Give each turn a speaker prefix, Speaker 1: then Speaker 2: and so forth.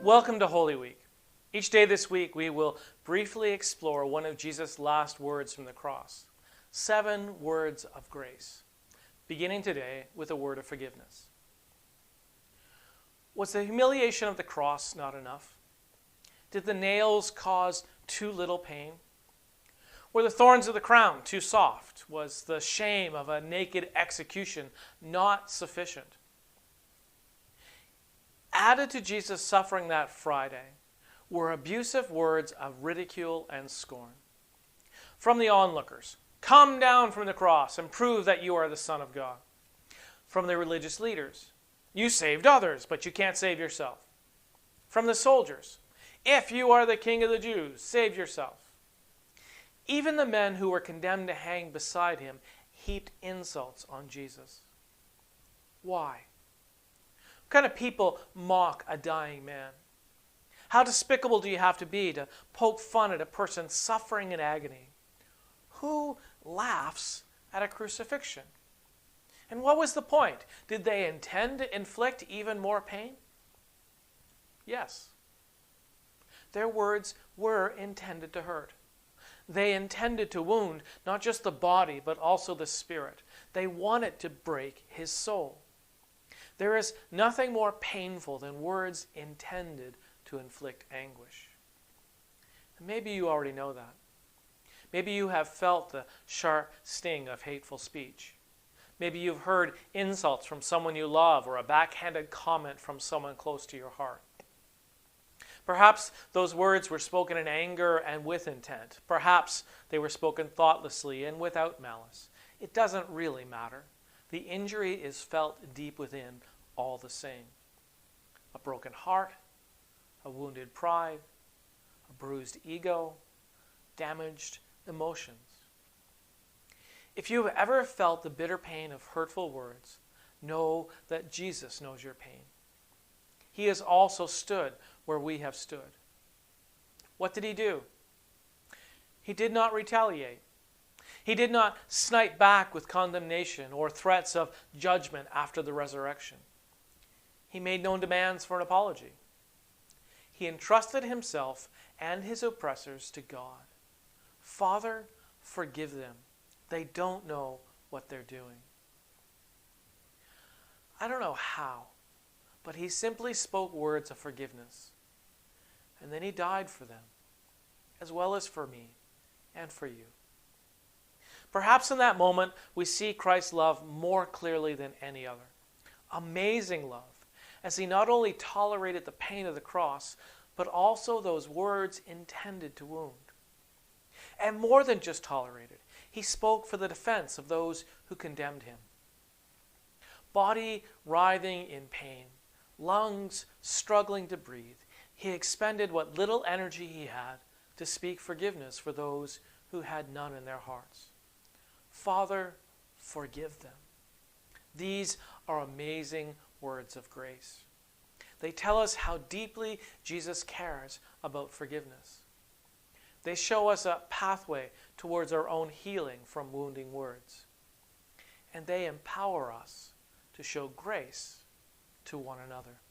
Speaker 1: Welcome to Holy Week. Each day this week we will briefly explore one of Jesus' last words from the cross, 7 words of grace, beginning today with a word of forgiveness. Was the humiliation of the cross not enough? Did the nails cause too little pain? Were the thorns of the crown too soft? Was the shame of a naked execution not sufficient? Added to Jesus' suffering that Friday were abusive words of ridicule and scorn. From the onlookers, "Come down from the cross and prove that you are the Son of God." From the religious leaders, "You saved others, but you can't save yourself." From the soldiers, "If you are the King of the Jews, save yourself." Even the men who were condemned to hang beside him heaped insults on Jesus. Why? What kind of people mock a dying man? How despicable do you have to be to poke fun at a person suffering in agony? Who laughs at a crucifixion? And what was the point? Did they intend to inflict even more pain? Yes. Their words were intended to hurt. They intended to wound not just the body, but also the spirit. They wanted to break his soul. There is nothing more painful than words intended to inflict anguish. And maybe you already know that. Maybe you have felt the sharp sting of hateful speech. Maybe you've heard insults from someone you love or a backhanded comment from someone close to your heart. Perhaps those words were spoken in anger and with intent. Perhaps they were spoken thoughtlessly and without malice. It doesn't really matter. The injury is felt deep within all the same. A broken heart, a wounded pride, a bruised ego, damaged emotions. If you've ever felt the bitter pain of hurtful words, know that Jesus knows your pain. He has also stood where we have stood. What did he do? He did not retaliate. He did not snipe back with condemnation or threats of judgment after the resurrection. He made no demands for an apology. He entrusted himself and his oppressors to God. "Father, forgive them. They don't know what they're doing." I don't know how, but he simply spoke words of forgiveness. And then he died for them, as well as for me and for you. Perhaps in that moment, we see Christ's love more clearly than any other. Amazing love, as he not only tolerated the pain of the cross, but also those words intended to wound. And more than just tolerated, he spoke for the defense of those who condemned him. Body writhing in pain, lungs struggling to breathe, he expended what little energy he had to speak forgiveness for those who had none in their hearts. "Father, forgive them." These are amazing words of grace. They tell us how deeply Jesus cares about forgiveness. They show us a pathway towards our own healing from wounding words. And they empower us to show grace to one another.